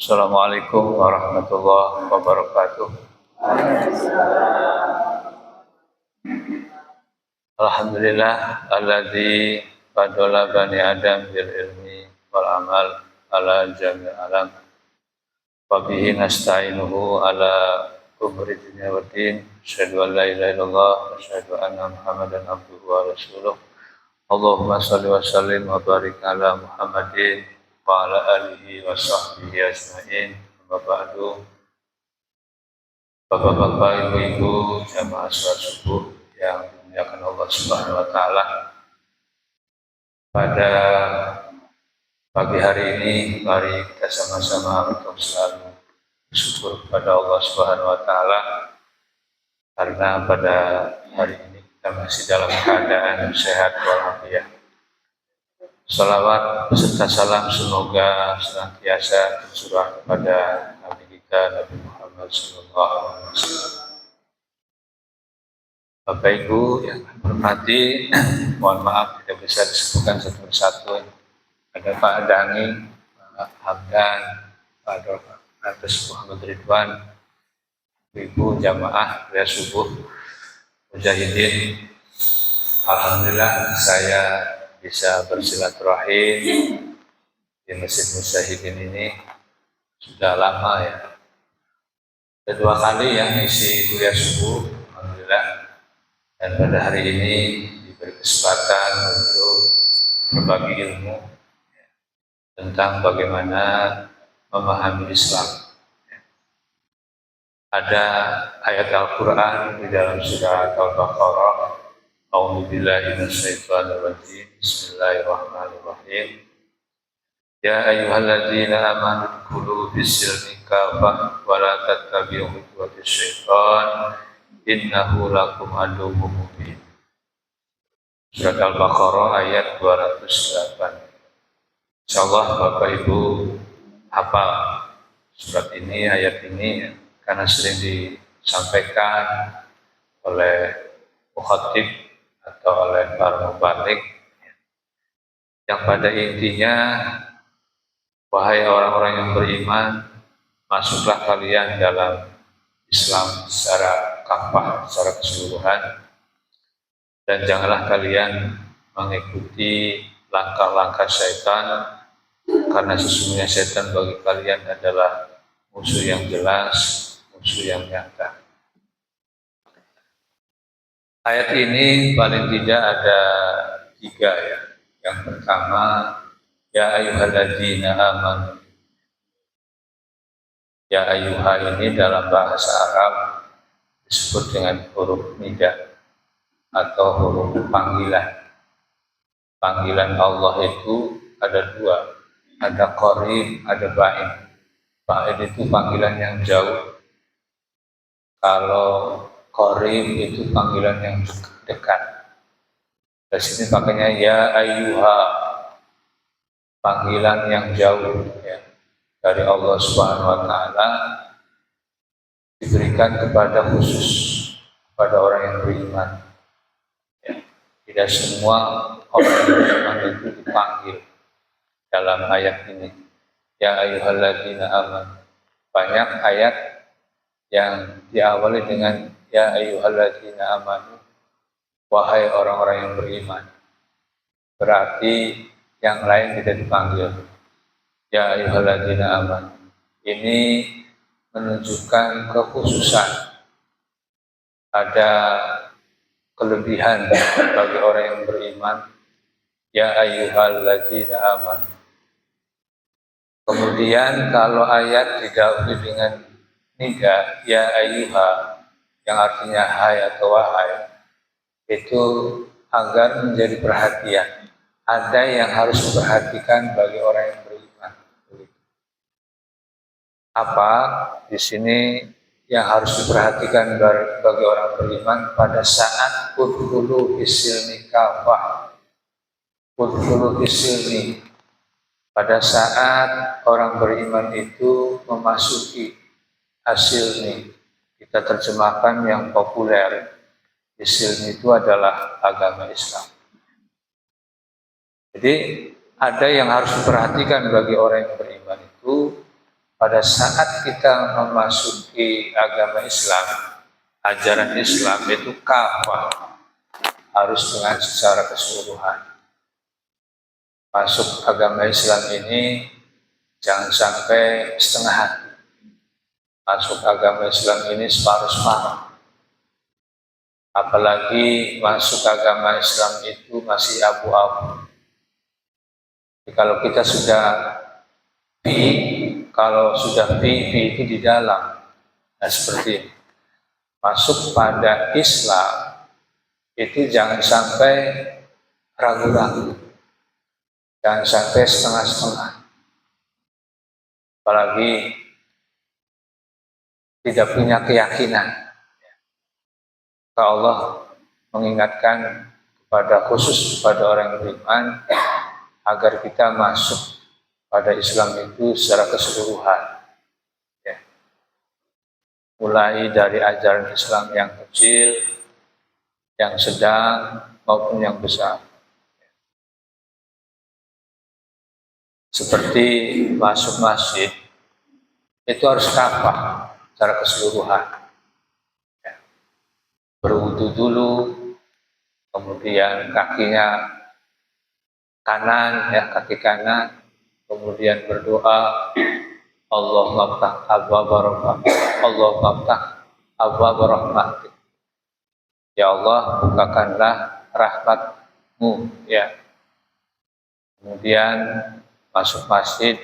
Assalamualaikum warahmatullahi wabarakatuh. Alhamdulillah alladzi fadala bani Adam bil ilmi wal amal ala jami' alam. Wa bihi nasta'inuhu ala umuri dunya wa din. Asyhadu an la ilaha illallah wa asyhadu anna Muhammadan abduhu wa rasuluh. Allahumma shalli wa sallim wa barik ala Muhammadin wa ala alihi wa sahbihi ajma'in. Wa ba'du. Bapak-bapak, ibu-ibu, jamaah salat subuh yang dimuliakan Allah Subhanahu wa taala. Pada pagi hari ini mari kita sama-sama untuk selalu bersyukur kepada Allah Subhanahu wa taala karena pada hari ini kita masih dalam keadaan sehat walafiat. Salawat beserta salam semoga senantiasa tercurah kepada Nabi kita Nabi Muhammad sallallahu alaihi wasallam. Bapak Ibu yang hormati, mohon maaf tidak bisa disebutkan satu persatu. Ada Pak Dangi, Pak Hamdan, Pak Dr. Muhammad Ridwan, Ibu jamaah kuliah subuh Mujahidin. Alhamdulillah saya bisa bersilaturahim di Masjid Mujahidin ini sudah lama ya. Kedua kali yang isi kuliah subuh, alhamdulillah. Dan pada hari ini diberi kesempatan untuk berbagi ilmu tentang bagaimana memahami Islam. Ada ayat Al-Quran di dalam surat Al-Baqarah. A'udzubillahi minasyaitonirrajim. Bismillahirrahmanirrahim. Ya ayyuhalladzina amanu dkhulu fis-silmi kafah wa la tattabi'u khutuwatis syaitan innahu lakum aduwwun mubin. Surat Al-Baqarah ayat 208. Insyaallah Bapak Ibu hafal surat ini, ayat ini karena sering disampaikan oleh mukhatib atau oleh para mubalik yang pada intinya, wahai orang-orang yang beriman, masuklah kalian dalam Islam secara kafah, secara keseluruhan, dan janganlah kalian mengikuti langkah-langkah syaitan, karena sesungguhnya syaitan bagi kalian adalah musuh yang jelas, musuh yang nyata. Ayat ini paling tidak ada 3 ya. Yang pertama, ya ayyuhalladzina amanu. Ya ayyuha ini dalam bahasa Arab disebut dengan huruf nida atau huruf panggilan. Panggilan Allah itu ada 2, ada qarib, ada ba'id. Ba'id itu panggilan yang jauh. Kalau qarib itu panggilan yang dekat. Di sini pakainya ya ayyuha, panggilan yang jauh ya, dari Allah Subhanahu wa taala diberikan kepada khusus kepada orang yang beriman. Ya, tidak semua orang yang beriman itu dipanggil dalam ayat ini. Ya ayyuhalladzina amanu. Banyak ayat yang diawali dengan ya ayyuhalladzina amanu, wahai orang-orang yang beriman. Berarti yang lain tidak dipanggil. Ya ayyuhalladzina amanu. Ini menunjukkan kekhususan. Ada kelebihan bagi orang yang beriman. Ya ayyuhalladzina amanu. Kemudian kalau ayat didahului dengan nida, ya ayyuha, yang artinya hai atau wahai, itu agar menjadi perhatian. Ada yang harus diperhatikan bagi orang yang beriman. Apa di sini yang harus diperhatikan bagi orang beriman pada saat udkhulu fis-silmi kafah. Udkhulu fis-silmi, pada saat orang beriman itu memasuki as-silmi. Kita terjemahkan yang populer, Islam itu adalah agama Islam. Jadi ada yang harus diperhatikan bagi orang yang beriman itu pada saat kita memasuki agama Islam, ajaran Islam itu kafah, harus dengan secara keseluruhan. Masuk agama Islam ini jangan sampai setengah hati. Masuk agama Islam ini separuh-separuh. Apalagi masuk agama Islam itu masih abu-abu. Kalau kita sudah kalau sudah itu di dalam, nah seperti ini. Masuk pada Islam itu jangan sampai ragu-ragu, jangan sampai setengah-setengah, apalagi tidak punya keyakinan. Allah mengingatkan khusus kepada orang beriman agar kita masuk pada Islam itu secara keseluruhan, ya. Mulai dari ajaran Islam yang kecil, yang sedang maupun yang besar. Seperti masuk masjid itu harus kafah secara keseluruhan. Berwudu dulu, kemudian kakinya kanan, ya kaki kanan, kemudian berdoa, Allahumma ftah abwaaba rahmatik, Allahumma ftah abwaaba rahmatik. Ya Allah, bukakanlah rahmat-Mu, ya. Kemudian masuk masjid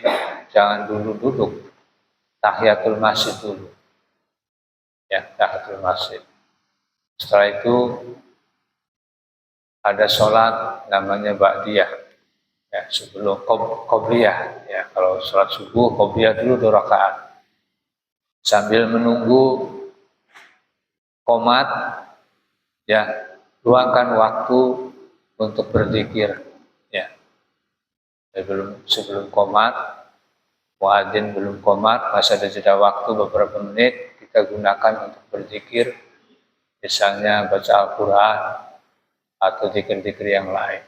jangan dulu duduk, tahiyatul masjid dulu, ya tahiyatul masjid. Setelah itu ada sholat namanya ba'diyah, ya, sebelum qobliyah, ya. Kalau sholat subuh qobliyah dulu 2 rakaat sambil menunggu qomat, ya, luangkan waktu untuk berzikir, ya. Sebelum qomat, muadzin belum qomat, masih ada jeda waktu beberapa menit kita gunakan untuk berzikir. Misalnya baca Al-Quran atau zikir-zikir yang lain.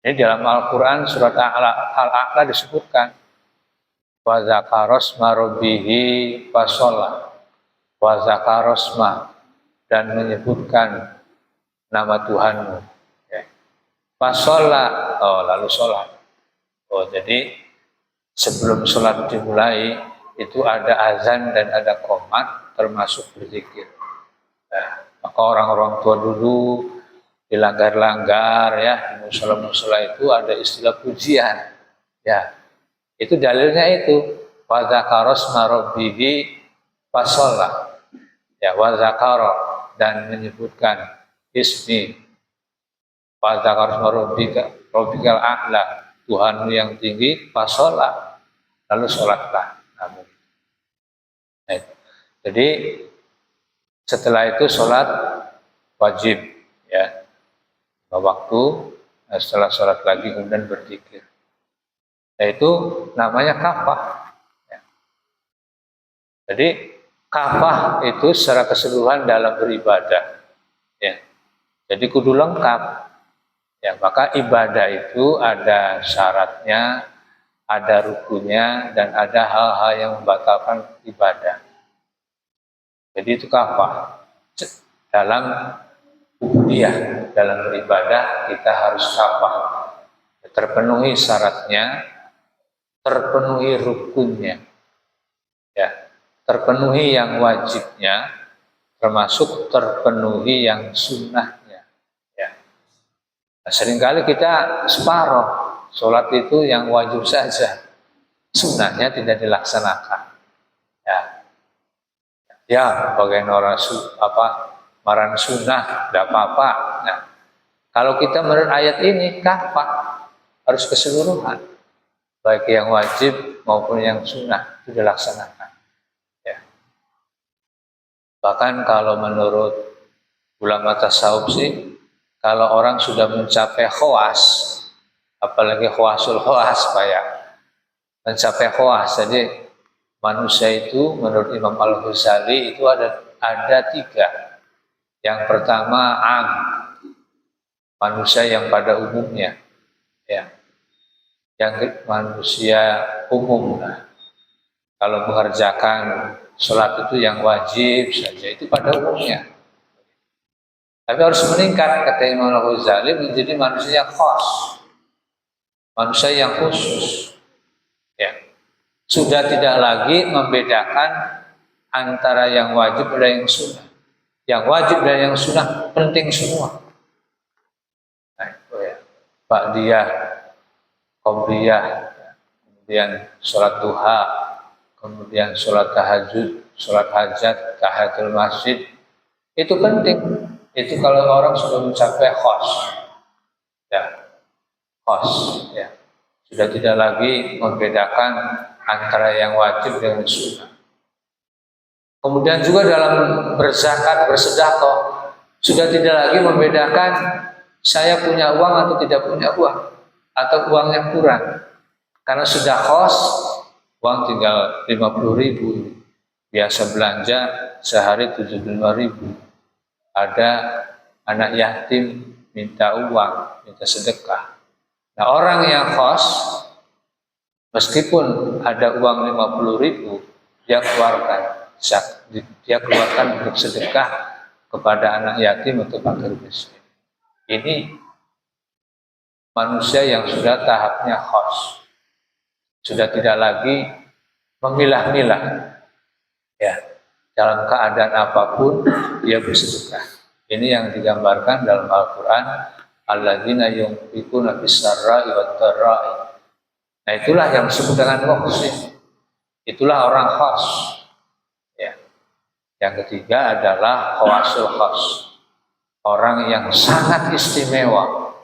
Ini dalam Al-Quran surat Al-A'la disebutkan wa zakarosma rabbihi fasholla, wa zakarosma, dan menyebutkan nama Tuhanmu, ya. Fasholla, lalu sholat. Jadi sebelum sholat dimulai itu ada azan dan ada qomat termasuk berzikir. Nah, maka orang-orang tua dulu dilanggar-langgar, ya, di musola-musola itu ada istilah pujian, ya. Itu dalilnya itu wa zakarosma rabbihi fasholla, ya, wa zakara, dan menyebutkan ismi wa zakarosma rabbikal a'la, Tuhanmu yang tinggi, fasholla, lalu sholatlah. Nah, jadi setelah itu sholat wajib, ya, waktu. Nah, setelah sholat lagi kemudian berzikir. Nah, itu namanya kafah, ya. Jadi kafah itu secara keseluruhan dalam beribadah, ya. Jadi kudu lengkap, ya. Maka ibadah itu ada syaratnya, ada rukunnya, dan ada hal-hal yang membatalkan ibadah. Jadi itu kafah. Dalam ubudiyah, dalam beribadah kita harus kafah. Terpenuhi syaratnya, terpenuhi rukunnya, ya, terpenuhi yang wajibnya, termasuk terpenuhi yang sunnahnya, ya. Nah, seringkali kita separoh, sholat itu yang wajib saja, sunnahnya tidak dilaksanakan, ya. Ya, bagian orang marah sunnah, tidak apa-apa. Nah, kalau kita menurut ayat ini kafah, harus keseluruhan, baik yang wajib maupun yang sunnah itu dilaksanakan, ya. Bahkan kalau menurut ulama tasawuf sih, kalau orang sudah mencapai khawas, apalagi khawasul khawas, ya, mencapai khawas, jadi manusia itu menurut Imam Al-Ghazali itu ada 3. Yang pertama manusia yang pada umumnya, ya, yang manusia umum. Kalau mengerjakan sholat itu yang wajib saja itu pada umumnya. Tapi harus meningkat, kata Imam Al-Ghazali, menjadi manusia yang khas, manusia yang khusus. Ya. Sudah tidak lagi membedakan antara yang wajib dan yang sunnah. Yang wajib dan yang sunnah penting semua. Nah, itu ya. Ba'diyah, qobliyah, kemudian sholat duha, kemudian sholat tahajud, sholat hajat, tahiyatul masjid, itu penting. Itu kalau orang sudah mencapai khos, ya, khos, ya, sudah tidak lagi membedakan antara yang wajib dengan sunnah. Kemudian juga dalam berzakat, bersedekah, sudah tidak lagi membedakan saya punya uang atau tidak punya uang, atau uangnya kurang, karena sudah khos, uang tinggal 50.000, biasa belanja sehari 75.000. Ada anak yatim minta uang, minta sedekah. Nah, orang yang khos, meskipun ada uang 50.000, dia keluarkan untuk sedekah kepada anak yatim atau fakir miskin. Ini manusia yang sudah tahapnya khos, sudah tidak lagi memilah-milah, ya, dalam keadaan apapun dia bersedekah. Ini yang digambarkan dalam Al-Quran, alladzina yunfiquna fis-sarra'i wad-dharra'i. Nah, itulah yang disebut dengan muhsin. Itulah orang khas. Ya. Yang ketiga adalah khawasul khas, orang yang sangat istimewa.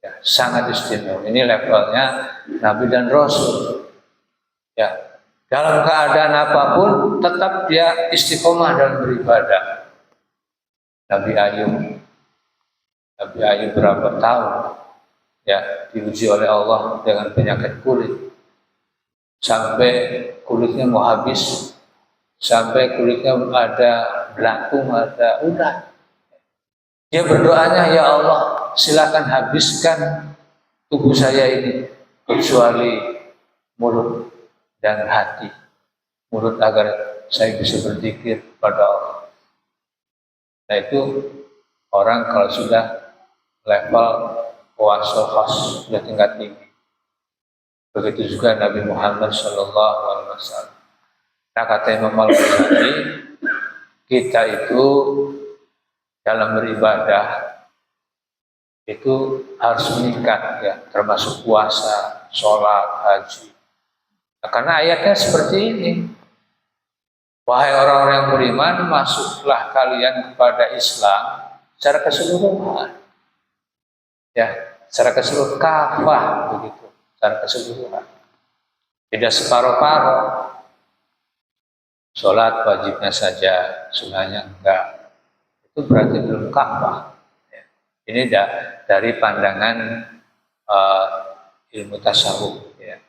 Ya, sangat istimewa. Ini levelnya Nabi dan Rasul. Ya. Dalam keadaan apapun tetap dia istiqomah dalam beribadah. Nabi Ayub berapa tahun ya diuji oleh Allah dengan penyakit kulit, sampai kulitnya mau habis, sampai kulitnya ada belatung, ada ulat. Dia berdoanya, ya Allah, silakan habiskan tubuh saya ini kecuali mulut dan hati. Mulut agar saya bisa berzikir pada Allah. Nah, itu orang kalau sudah level wasul khas, sudah tingkat tinggi. Begitu juga Nabi Muhammad SAW. Nah, kata Imam Al-Ghazali, kita itu dalam beribadah itu harus meningkat, ya, termasuk puasa, sholat, haji. Nah, karena ayatnya seperti ini. Wahai orang-orang yang beriman, masuklah kalian kepada Islam secara keseluruhan. Ya, secara keseluruhan, kafah begitu, secara keseluruhan. Tidak separuh-paruh. Sholat wajibnya saja, sunnahnya enggak. Itu berarti belum kafah. Ya. Ini dari pandangan ilmu tasawuf, ya.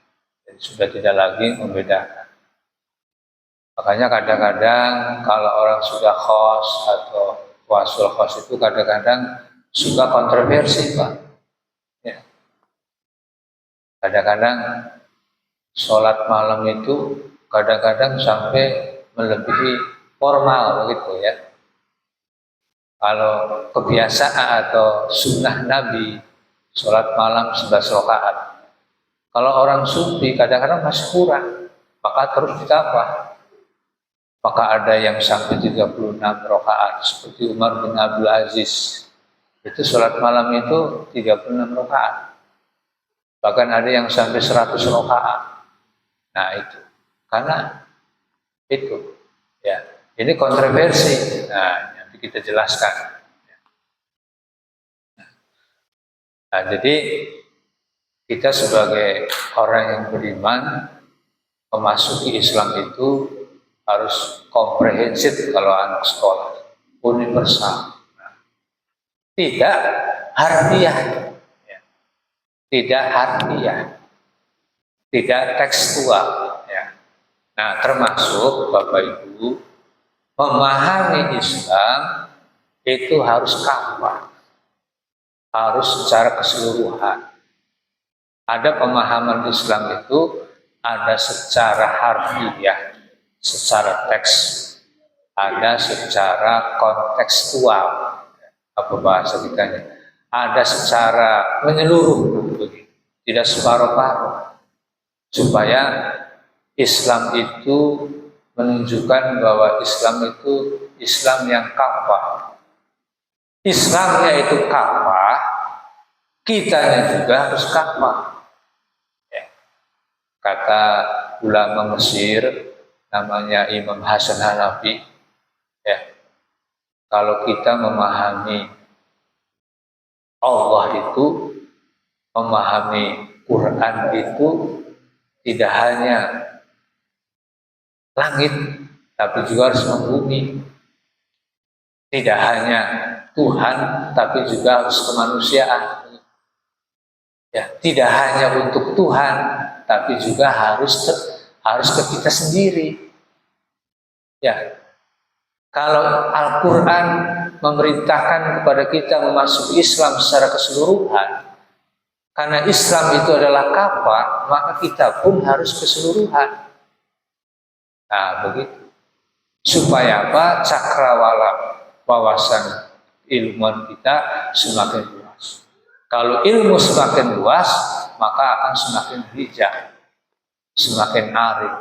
Jadi sudah tidak lagi membedakan. Makanya kadang-kadang kalau orang sudah khos atau wasul khos itu kadang-kadang suka kontroversi, Pak. Ya. Kadang-kadang sholat malam itu kadang-kadang sampai melebihi formal begitu, ya. Kalau kebiasaan atau sunnah Nabi sholat malam 11 rakaat. Kalau orang sufi kadang-kadang masih kurang, maka terus ditambah. Maka ada yang sampai 36 rakaat seperti Umar bin Abdul Aziz. Itu sholat malam itu 36 rakaat. Bahkan ada yang sampai 100 rakaat. Nah, itu. Karena itu, ya. Ini kontroversi. Nah, nanti kita jelaskan. Nah, jadi kita sebagai orang yang beriman memasuki Islam itu harus komprehensif kalau anak sekolah, universal. Nah, tidak harfiah, ya. Tidak harfiah, tidak tekstual. Ya. Nah, termasuk Bapak Ibu memahami Islam itu harus kafah, harus secara keseluruhan. Ada pemahaman Islam itu ada secara harfiah, secara teks, ada secara kontekstual, apa bahasa kitanya, ada secara menyeluruh, tidak separuh-paruh, supaya Islam itu menunjukkan bahwa Islam itu Islam yang kafah. Islamnya itu kafah, kitanya juga harus kafah. Ya. Kata ulama Mesir, namanya Imam Hasan Hanafi, ya, kalau kita memahami Allah itu, memahami Quran itu tidak hanya langit, tapi juga harus membumi. Tidak hanya Tuhan, tapi juga harus kemanusiaan. Ya, tidak hanya untuk Tuhan, tapi juga harus ke kita sendiri. Ya, kalau Al-Quran memerintahkan kepada kita memasuki Islam secara keseluruhan, karena Islam itu adalah kafah, maka kita pun harus keseluruhan. Nah, begitu. Supaya apa? Cakrawala wawasan ilmuwan kita semakin luas. Kalau ilmu semakin luas, maka akan semakin bijak, semakin arif,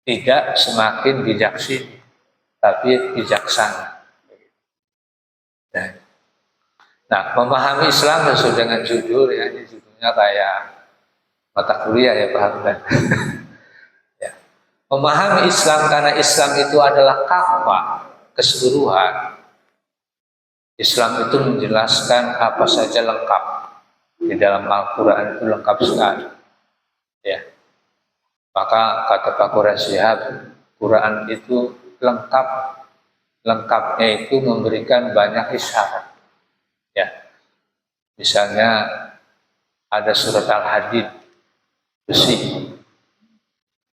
tidak semakin bijaksini, tapi bijaksana. Nah, memahami Islam sesuai dengan judul, ya, ini judulnya kayak mata kuliah ya Pak Hamdan. Ya. Memahami Islam karena Islam itu adalah kafah, keseluruhan. Islam itu menjelaskan apa saja lengkap. Di dalam Al-Quran itu lengkap sekali. Ya. Maka kata Pak Quraish Shihab, Quran itu lengkap. Lengkapnya itu memberikan banyak isyarat. Ya. Misalnya ada surat Al-Hadid, besi.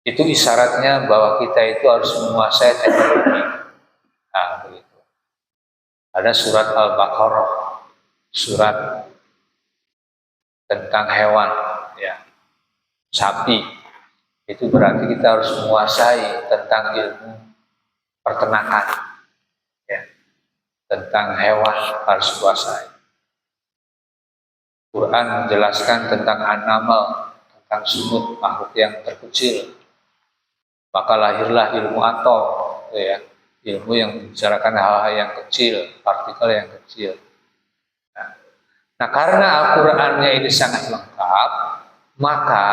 Itu isyaratnya bahwa kita itu harus menguasai teknologi. Nah, begitu. Ada surat Al-Baqarah, surat tentang hewan, ya, sapi. Itu berarti kita harus menguasai tentang ilmu peternakan, ya, tentang hewan harus kuasai. Quran menjelaskan tentang animal, tentang sumut, makhluk yang terkecil. Maka lahirlah ilmu atom, ya, ilmu yang membicarakan hal-hal yang kecil, partikel yang kecil. Nah, karena Al-Qur'annya ini sangat lengkap, maka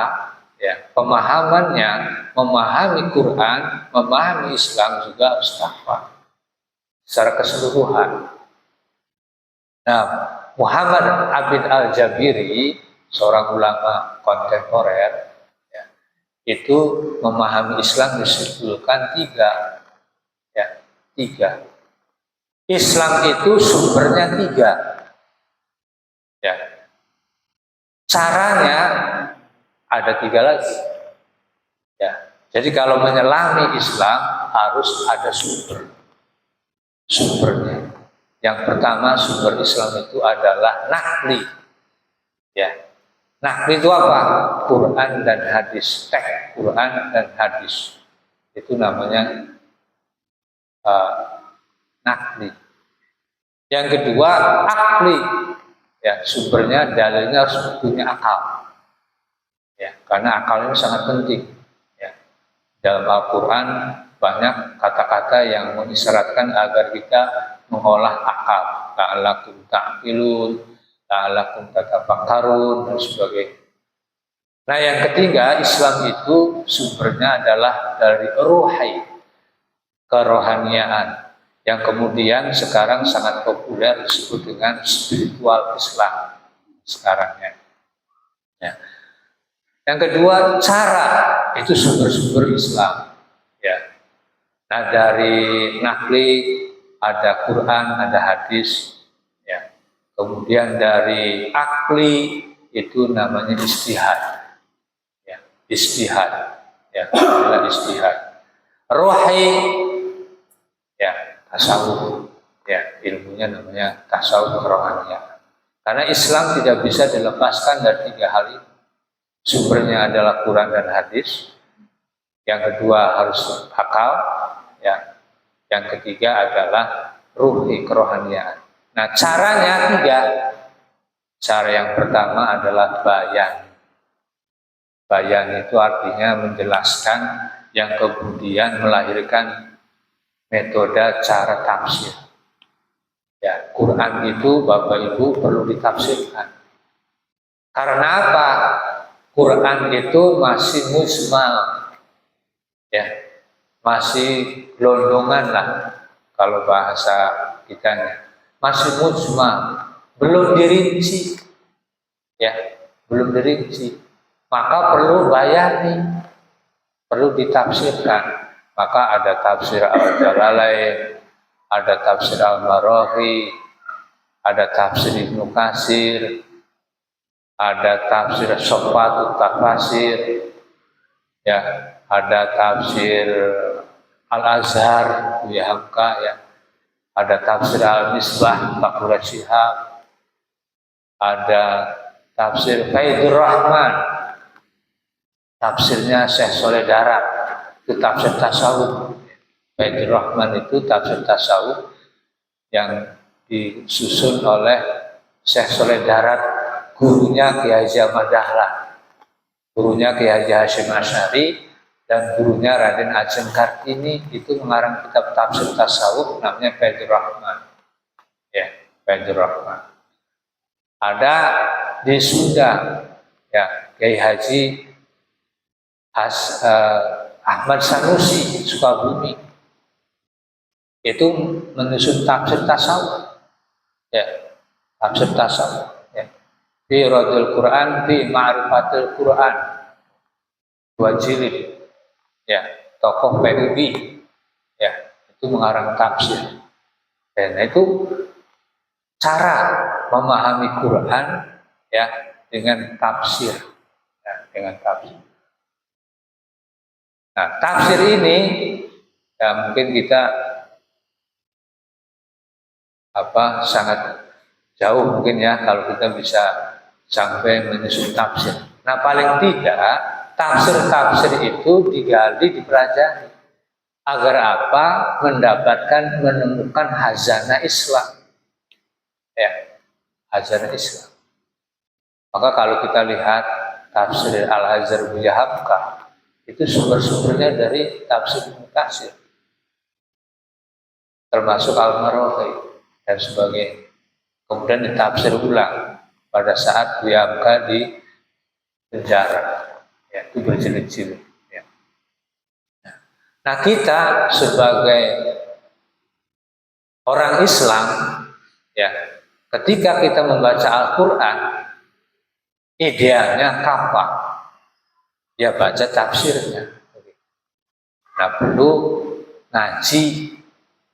ya, pemahamannya, memahami Quran, memahami Islam juga harus kafah secara keseluruhan. Nah, Muhammad Abid Al-Jabiri, seorang ulama kontemporer, ya, itu memahami Islam disimpulkan tiga. Ya, tiga. Islam itu sumbernya tiga. Ya. Caranya ada tiga lagi. Ya. Jadi kalau menyelami Islam harus ada sumbernya. Yang pertama sumber Islam itu adalah nakli. Ya. Nakli itu apa? Quran dan hadis. Teks Quran dan hadis. Itu namanya nakli. Yang kedua akli, ya, sumbernya dalilnya harus punya akal, ya, karena akal ini sangat penting. Ya. Dalam Al-Quran banyak kata-kata yang mengisyaratkan agar kita mengolah akal, la'allakum ta'qilun, la'allakum tatafakkarun, dan sebagainya. Nah, yang ketiga, Islam itu sumbernya adalah dari ruhi, kerohaniaan, yang kemudian sekarang sangat populer disebut dengan spiritual Islam sekarang, ya. Ya. Yang kedua, cara, itu sumber-sumber Islam, ya. Nah, dari nakli ada Quran, ada hadis, ya. Kemudian dari akli itu namanya istihad, ya, istihad, ya, adalah istihad. Ruhi, ya, tasawuf, ya, ilmunya namanya tasawuf kerohanian. Karena Islam tidak bisa dilepaskan dari tiga hal ini. sumbernya adalah Quran dan hadis. Yang kedua harus akal, ya. Yang ketiga adalah ruhi, kerohanian. Nah, caranya tiga. Cara yang pertama adalah bayan. Bayan itu artinya menjelaskan, yang kemudian melahirkan metode cara tafsir. Ya, Quran itu Bapak Ibu perlu ditafsirkan. Karena apa? Quran itu masih mujmal. Ya, masih gelondongan lah kalau bahasa kitanya. Masih mujmal, belum dirinci. Ya, belum dirinci. Maka perlu bayani, perlu ditafsirkan. Maka ada tafsir Al-Jalalain, ada tafsir Al-Maraghib, ada tafsir Ibnu Katsir, ada tafsir Sofatut Tafasir, ya, ada tafsir Al-Azhar, Buya Hamka, ya, ada tafsir Al-Misbah, Fakhur Syihab, ada tafsir Faidur Rahman, tafsirnya Syekh Soleh Darat, itu tafsir tasawuf. Faidur Rahman itu tafsir tasawuf yang disusun oleh Syekh Soleh Darat, gurunya Kiai Haji Ahmad Dahlan, gurunya Kiai Haji Hasyim Asy'ari, dan gurunya Raden Ajeng Kartini. Itu mengarang kitab tafsir tasawuf namanya Faidur Rahman. Ya, Faidur Rahman. Ada di Sunda, ya, Kiai Haji Ahmad Sanusi Sukabumi. Itu menyusun tafsir tasawuf. Ya, tafsir tasawuf. Fi Radul Quran, fi Ma'rifatul Quran, 2 jilid, ya, tokoh PUB, ya, itu mengarang tafsir. Dan itu cara memahami Quran, ya, dengan tafsir, ya, dengan tafsir. Nah, tafsir ini, ya, mungkin kita sangat jauh mungkin, ya, kalau kita bisa sampai menyusun tafsir. Nah, paling tidak tafsir-tafsir itu digali, dipelajari. Agar apa? Menemukan hazanah Islam. Ya, hazanah Islam. Maka kalau kita lihat tafsir Al-Azhar Buya Hamka, itu sumber-sumbernya dari tafsir Ibnu Katsir, termasuk Al-Maraghib dan sebagainya. Kemudian ditafsir ulang pada saat Buya Hamka di penjara, ya, itu berjilid-jilid. Ya. Nah, kita sebagai orang Islam, ya, ketika kita membaca Al-Quran, idealnya kapan? Ya, baca tafsirnya. Nah, perlu ngaji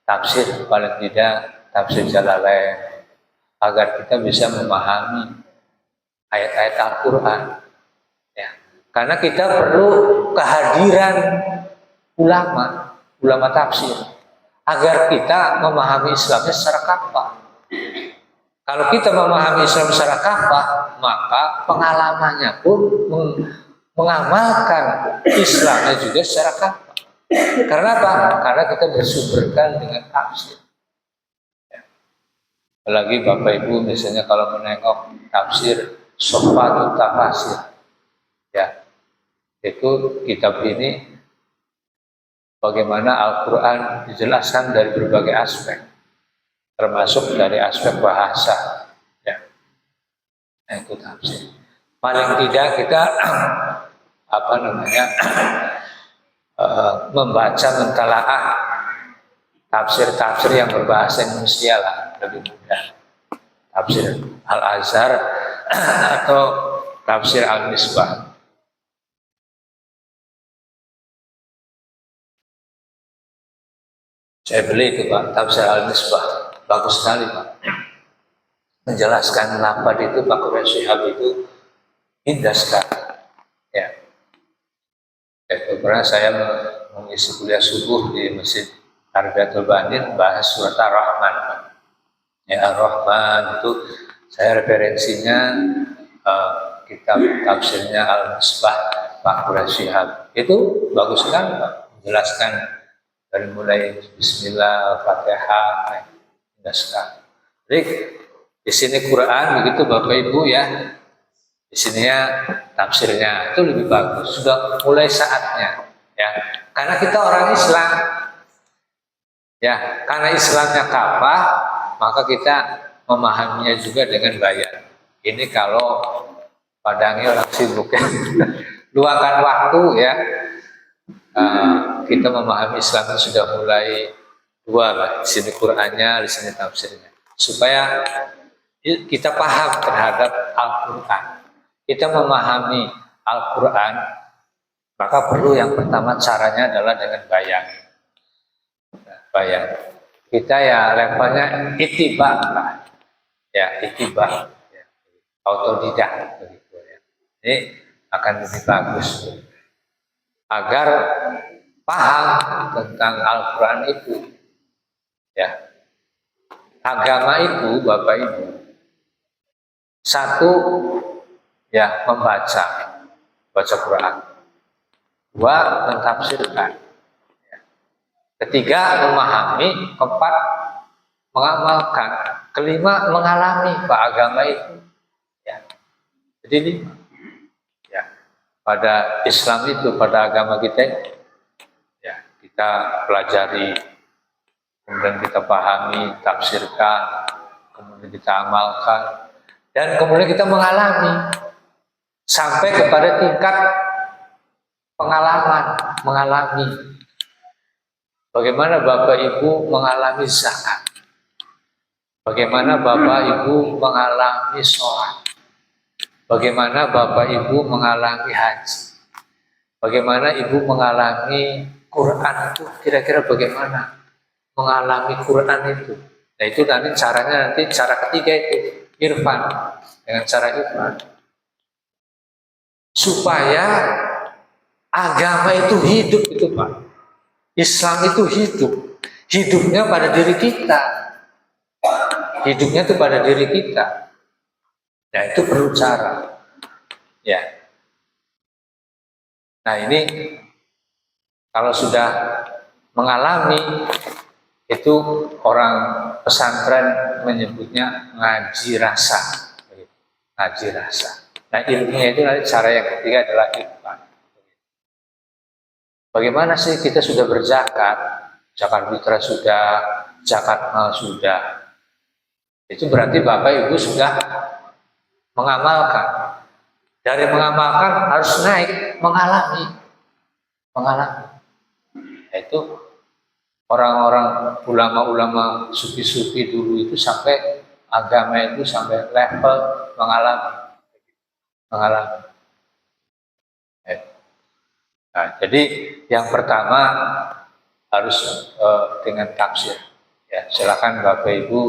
tafsir, paling tidak tafsir Jalalain, agar kita bisa memahami ayat-ayat Al-Quran. Ya. Karena kita perlu kehadiran ulama tafsir, agar kita memahami Islamnya secara kafah. Kalau kita memahami Islam secara kafah, maka pengalamannya pun mengamalkan Islamnya juga secara kafah. Karena apa? Karena kita bersumberkan dengan tafsir. Apalagi Bapak Ibu misalnya kalau menengok tafsir Sofatut Tafasir, ya, itu kitab ini bagaimana Al-Quran dijelaskan dari berbagai aspek, termasuk dari aspek bahasa, ya. Nah, itu tafsir. Paling tidak kita membaca, mentalaah tafsir-tafsir yang berbahasa Indonesia lah, lebih mudah. Tafsir Al-Azhar atau tafsir Al-Misbah. Saya beli itu, Pak, tafsir Al-Misbah. Bagus sekali, Pak. Menjelaskan lafaz itu, Fakhur Syihab itu indah sekali. Ya. Itu pernah saya mengisi kuliah subuh di Masjid Tarbiyatul Banin, bahas surat Ar-Rahman. Ya, Ar-Rahman itu saya referensinya kitab tafsirnya Al-Misbah Pak Quraisyihab. Itu bagus sekali Pak, menjelaskan dari mulai Bismillah, Al-Fatihah, indah sekali. Jadi di sini Quran begitu Bapak Ibu ya, di sininya tafsirnya itu lebih bagus. Sudah mulai saatnya ya, karena kita orang Islam ya, karena Islamnya kafah maka kita memahaminya juga dengan bayan. Ini kalau padangnya orang sibuk ya, luangkan waktu ya. Kita memahami Islam itu sudah mulai dua lah, di sini Qurannya, di sini tafsirnya, supaya kita paham terhadap Al-Quran. Kita memahami Al-Quran, maka perlu yang pertama caranya adalah dengan bayan. Bayan. Kita ya levelnya itibak lah, ya itibak, ya. Autodidak begitu ya. Ini akan lebih bagus agar paham tentang Al-Quran itu ya. Agama itu Bapak Ibu, satu ya membaca Quran, dua mentafsirkan, ya. Ketiga memahami, keempat mengamalkan, kelima mengalami agama itu ya. Jadi lima ya. Pada Islam itu, pada agama kita ya, kita pelajari, kemudian kita pahami, tafsirkan, kemudian kita amalkan, dan kemudian kita mengalami sampai kepada tingkat pengalaman, mengalami. Bagaimana Bapak Ibu mengalami zakat? Bagaimana Bapak Ibu mengalami sholat? Bagaimana Bapak Ibu mengalami haji? Bagaimana Ibu mengalami Quran itu? Kira-kira bagaimana mengalami Quran itu? Nah itu nanti caranya, nanti cara ketiga itu irfan, dengan cara irfan, supaya agama itu hidup itu Pak. Islam itu hidup, hidupnya pada diri kita, hidupnya itu pada diri kita. Nah itu perlu cara, ya. Nah ini kalau sudah mengalami itu, orang pesantren menyebutnya ngaji rasa, ngaji rasa. Nah ilmunya itu nanti cara yang ketiga adalah irfan. Bagaimana sih kita sudah berzakat, zakat fitrah sudah, zakat mal sudah. Itu berarti Bapak Ibu sudah mengamalkan. Dari mengamalkan harus naik, mengalami. Itu orang-orang ulama-ulama sufi-sufi dulu itu sampai agama itu sampai level mengalami. Nah, jadi yang pertama harus dengan tafsir. Ya, silakan Bapak Ibu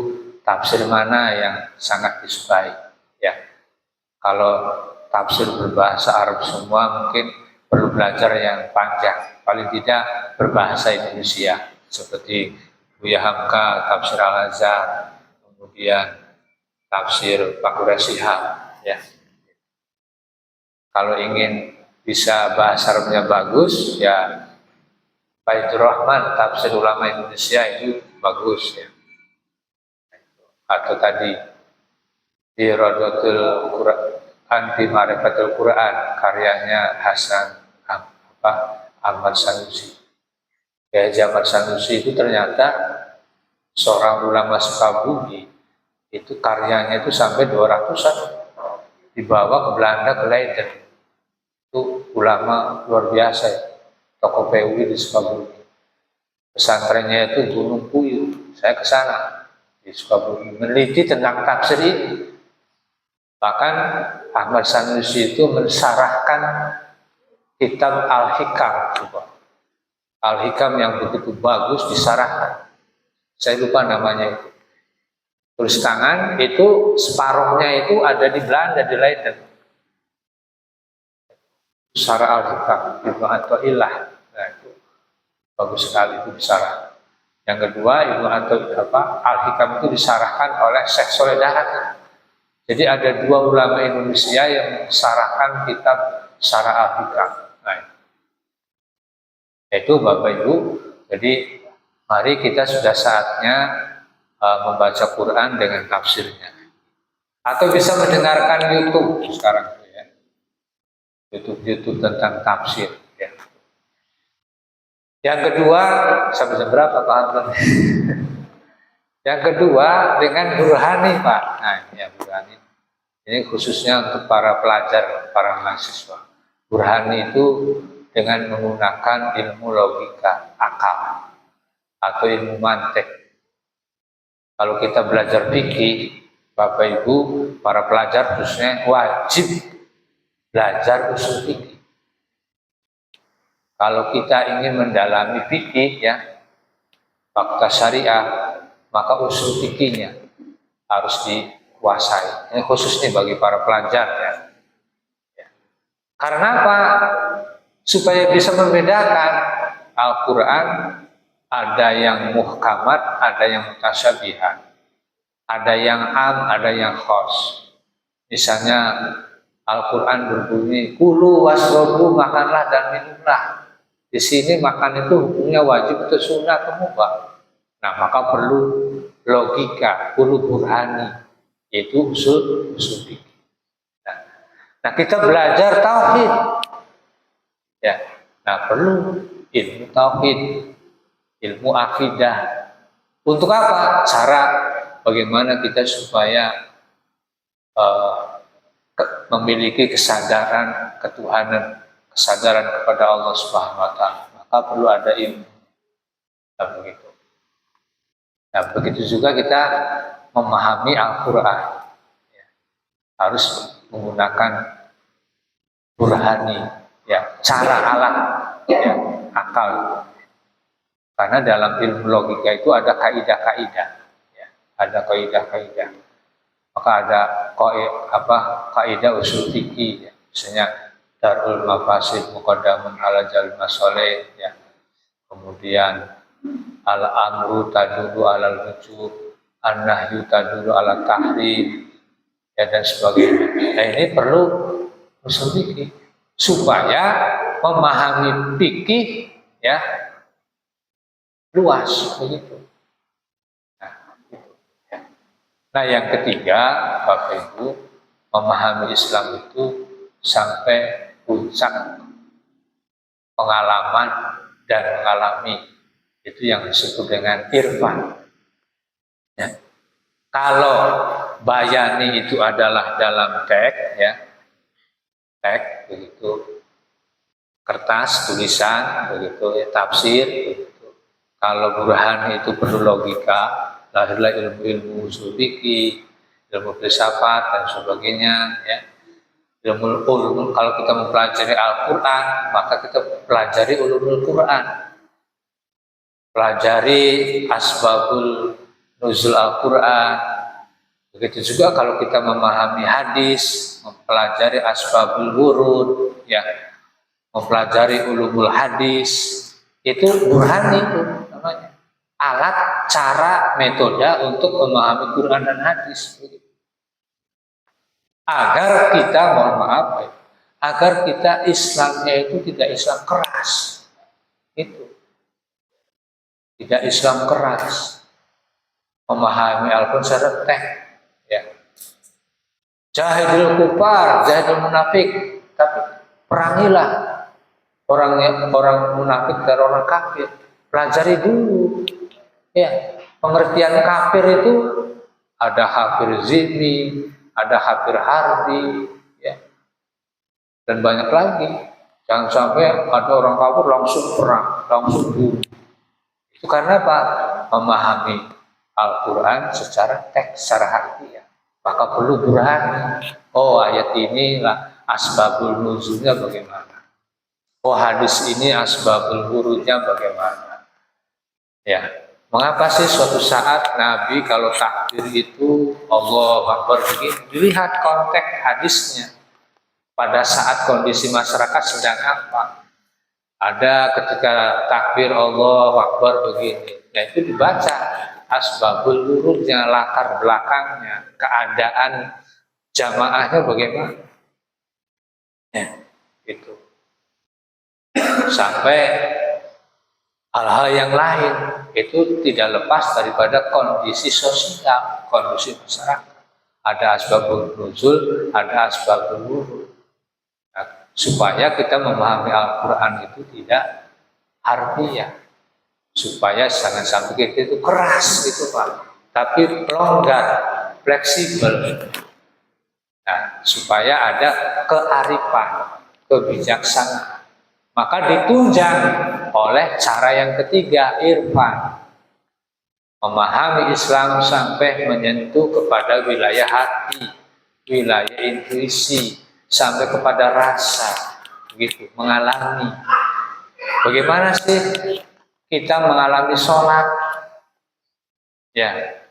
tafsir mana yang sangat disukai. Ya, kalau tafsir berbahasa Arab semua mungkin perlu belajar yang panjang, paling tidak berbahasa Indonesia seperti Buya Hamka, tafsir Al-Azhar, kemudian tafsir Pak Quraisyihab. Ya, kalau ingin bisa bahasa Arabnya bagus, ya Baitur Rahman, tafsir ulama Indonesia itu bagus ya. Atau tadi di Rodotul Quran, di Ma'rifatul Quran, karyanya Hasan Ahmad Sanusi. Ya, Ahmad Sanusi itu ternyata seorang ulama Sukabumi, itu karyanya itu sampai 200-an, dibawa ke Belanda, ke Leiden. Itu ulama luar biasa ya. Toko PUI di Sukabumi. Pesantrennya itu Gunung Puyuh. Saya ke sana di Sukabumi meneliti tentang tafsir ini. Bahkan Ahmad Sanusi itu mensarahkan kitab Al-Hikam. Al-Hikam yang begitu bagus disarahkan. Saya lupa namanya itu. Tulis tangan itu separuhnya itu ada di Belanda, di Leiden. Syarah Al-Hikam Ibnu Athaillah. Nah, itu bagus sekali itu disarah. Yang kedua, Ibnu Al-Hikam itu disarahkan oleh Syekh Soleh Darat. Jadi ada dua ulama Indonesia yang mensyarahkan kitab Syarah Al-Hikam. Nah, itu Bapak Ibu, jadi mari kita sudah saatnya membaca Quran dengan tafsirnya. Atau bisa mendengarkan YouTube sekarang ya. YouTube tentang tafsir ya. Yang kedua, sampai berapa Pak Anton? Yang kedua dengan burhani Pak. Nah, ya burhani. Ini khususnya untuk para pelajar, para mahasiswa. Burhani itu dengan menggunakan ilmu logika, akal, atau ilmu mantek. Kalau kita belajar fikih, Bapak Ibu, para pelajar khususnya wajib belajar usul fikih. Kalau kita ingin mendalami fikih ya, fakta syariah, maka usul fikihnya harus dikuasai. Ini khususnya bagi para pelajar ya. Karena apa? Supaya bisa membedakan Al-Quran, ada yang muhkamat, ada yang mutasyabihat, ada yang am, ada yang khos. Misalnya Al-Quran berbunyi kulu wasrobu, makanlah dan minumlah. Di sini makan itu hukumnya wajib atau sunnah atau mubah. Nah, maka perlu logika, perlu burhani, yaitu usul fikih. Nah, kita belajar tauhid, ya. Nah, perlu ilmu tauhid, ilmu akidah. Untuk apa? Cara bagaimana kita supaya memiliki kesadaran ketuhanan, kesadaran kepada Allah Subhanahu Wa Taala. Maka perlu ada ilmu. Nah, begitu. Nah, begitu juga kita memahami Al-Quran. Ya. Harus menggunakan burhani, ya, cara alat, ya, akal. Karena dalam ilmu logika itu ada kaidah-kaidah, ya, ada kaidah-kaidah. Maka ada kaidah usul fikih, ya. Misalnya darul mafasid muqaddamun ala jalb masalih, ya. Kemudian al-amru tadulu alal wujub, an-nahyu tadulu ala tahrim, ya, dan sebagainya. Nah, ini perlu usul fikih supaya memahami fikih ya luas begitu. Nah, yang ketiga, Bapak Ibu, memahami Islam itu sampai puncak pengalaman dan mengalami, itu yang disebut dengan irfan. Ya. Kalau bayani itu adalah dalam teks, ya, teks begitu, kertas tulisan begitu, ya, tafsir begitu. Kalau burhan itu perlu logika, lahirlah ilmu-ilmu usul fikih, ilmu filsafat dan sebagainya, ya. Ilmu ulum, kalau kita mempelajari Al-Quran, maka kita pelajari ulumul Quran, pelajari asbabul nuzul Al-Quran. Begitu juga kalau kita memahami hadis, mempelajari asbabul wurud, ya, mempelajari ulumul hadis, itu burhan itu namanya. Alat, cara, metode untuk memahami Quran dan hadis. Agar kita, mohon maaf, agar kita Islamnya itu tidak Islam keras. Itu. Tidak Islam keras. Memahami Al-Quran secara teks. Ya. Jahidul kufar, jahidul munafik, tapi perangilah orang munafik dan orang kafir. Pelajari dulu. Ya, pengertian kafir itu ada kafir zimmi, ada kafir harbi, ya, dan banyak lagi. Jangan sampai ada orang kafir langsung perang, langsung bunuh. Itu karena apa? Memahami Al-Quran secara teks, secara harfiah. Maka perlu burhan. Oh, ayat ini lah asbabul nuzulnya bagaimana? Oh, hadis ini asbabul wurudnya bagaimana? Ya. Mengapa sih suatu saat Nabi kalau takbir itu Allahu Akbar begini, dilihat konteks hadisnya pada saat kondisi masyarakat sedang apa. Ada ketika takbir Allahu Akbar begini, nah itu dibaca asbabul wurudnya, latar belakangnya, keadaan jamaahnya bagaimana? Ya, itu. Sampai hal-hal yang lain itu tidak lepas daripada kondisi sosial, kondisi masyarakat. Ada asbabun nuzul, ada asbabun nurul. Nah, supaya kita memahami Al-Quran itu tidak harfiah, supaya jangan sampai kita itu keras gitu Pak, tapi longgar, fleksibel. Nah, supaya ada kearifan, kebijaksanaan. Maka ditunjang oleh cara yang ketiga, irfan. Memahami Islam sampai menyentuh kepada wilayah hati, wilayah intuisi, sampai kepada rasa, begitu, mengalami. Bagaimana sih kita mengalami sholat? Ya,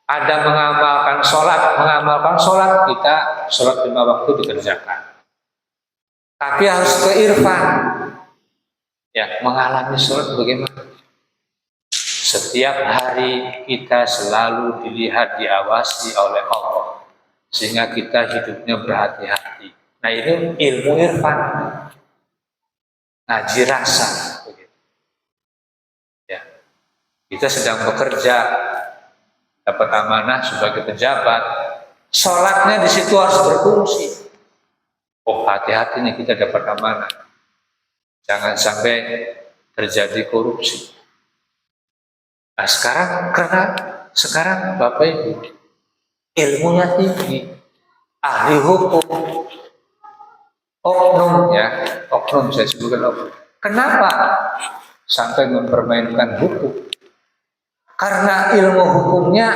ada mengamalkan sholat kita sholat 5 waktu dikerjakan. Tapi harus ke irfan. Ya, mengalami sholat bagaimana? Setiap hari kita selalu dilihat, diawasi oleh Allah, sehingga kita hidupnya berhati-hati. Nah, ini ilmu irfan, ngaji rasa. Ya, kita sedang bekerja, dapat amanah sebagai pejabat, sholatnya di situ harus berfungsi. Oh, hati-hati nih kita dapat amanah, jangan sampai terjadi korupsi. Nah, sekarang Bapak Ibu ilmunya tinggi, ahli hukum, oknum saya sebutkan oknum. Kenapa sampai mempermainkan hukum? Karena ilmu hukumnya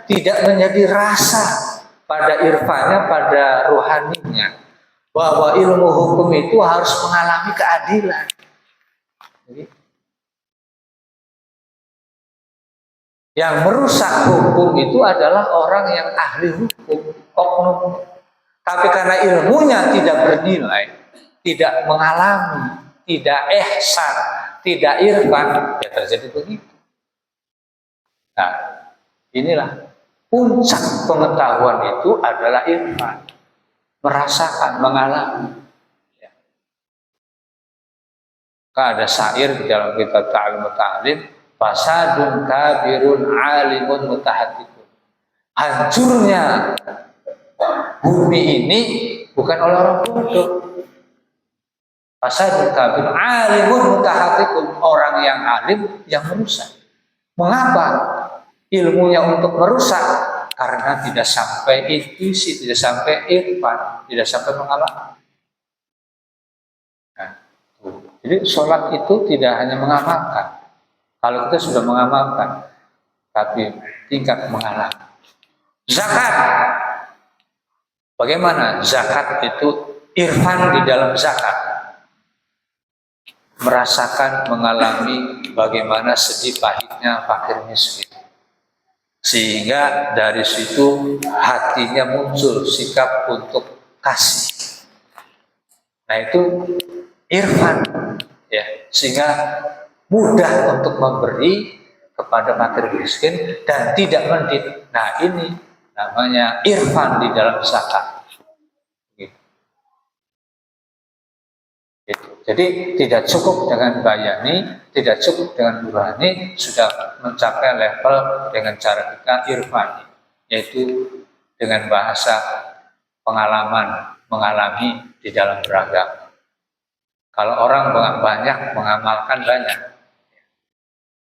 tidak menjadi rasa pada irfannya, pada rohaninya, bahwa ilmu hukum itu harus mengalami keadilan. Yang merusak hukum itu adalah orang yang ahli hukum, oknum. Tapi karena ilmunya tidak bernilai, tidak mengalami, tidak ihsan, tidak irfan, ya terjadi begitu. Nah, inilah puncak pengetahuan itu adalah irfan, merasakan, mengalami. Ya. Ada syair di dalam kitab Ta'lim Ta'lim, fasadun kabirun alimun mutahatikun. Hancurnya bumi ini bukan oleh orang bodoh. Fasadun kabirun alimun mutahatikun, orang yang alim yang merusak. Mengapa? Ilmunya untuk merusak karena tidak sampai intuisi, tidak sampai irfan, tidak sampai mengalami. Nah, jadi sholat itu tidak hanya mengamalkan. Kalau kita sudah mengamalkan, tapi tingkat mengalami. Zakat, bagaimana? Zakat itu irfan di dalam zakat, merasakan, mengalami bagaimana sedih pahitnya fakir miskin, sehingga dari situ hatinya muncul sikap untuk kasih. Nah, itu irfan, ya, sehingga mudah untuk memberi kepada fakir miskin dan tidak mendit. Nah, ini namanya irfan di dalam zakat. Gitu. Gitu. Jadi tidak cukup dengan bayani, tidak cukup dengan burhani, sudah mencapai level dengan cara kita irfani, yaitu dengan bahasa pengalaman, mengalami di dalam beragama. Kalau orang banyak mengamalkan banyak.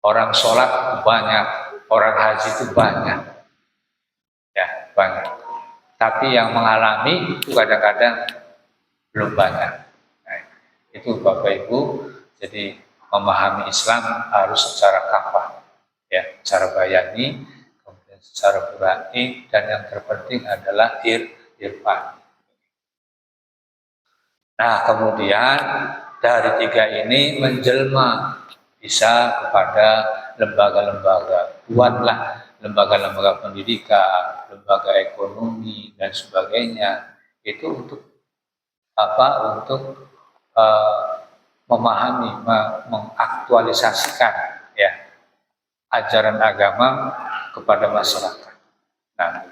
Orang sholat banyak, orang haji itu banyak, ya banyak. Tapi yang mengalami itu kadang-kadang belum banyak. Nah, itu Bapak Ibu. Jadi memahami Islam harus secara kafah, ya, secara bayani, kemudian secara burhani, dan yang terpenting adalah irfan. Nah, kemudian dari tiga ini menjelma bisa kepada lembaga-lembaga, buatlah lembaga-lembaga pendidikan, lembaga ekonomi dan sebagainya. Itu untuk apa? Untuk memahami, mengaktualisasikan, ya, ajaran agama kepada masyarakat. Nah,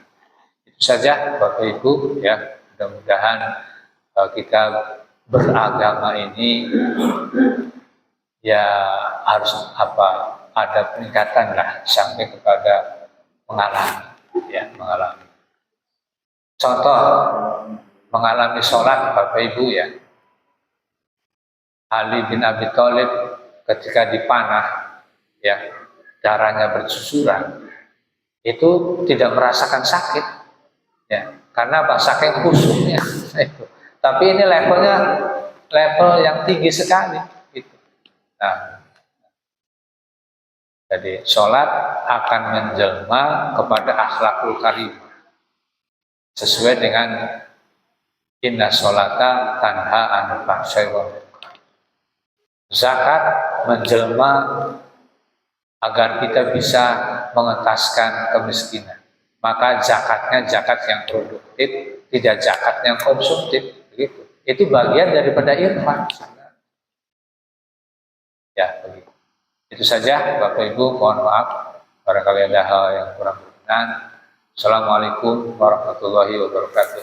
Itu saja Bapak Ibu ya, mudah-mudahan kita beragama ini ya harus ada peningkatan lah sampai kepada mengalami. Contoh mengalami sholat Bapak Ibu ya, Ali bin Abi Thalib ketika dipanah ya, darahnya bercucuran, itu tidak merasakan sakit ya, karena saking khusyuknya itu. Tapi ini level yang tinggi sekali gitu. Nah, jadi sholat akan menjelma kepada akhlakul karimah sesuai dengan inna sholata tanha anil fahsya'i wal munkar. Zakat menjelma agar kita bisa mengentaskan kemiskinan. Maka zakatnya zakat yang produktif, tidak zakat yang konsumtif. Begitu. Itu bagian daripada irfan. Ya, begitu. Itu saja Bapak Ibu, mohon maaf barangkali ada hal yang kurang berkenan. Assalamualaikum warahmatullahi wabarakatuh.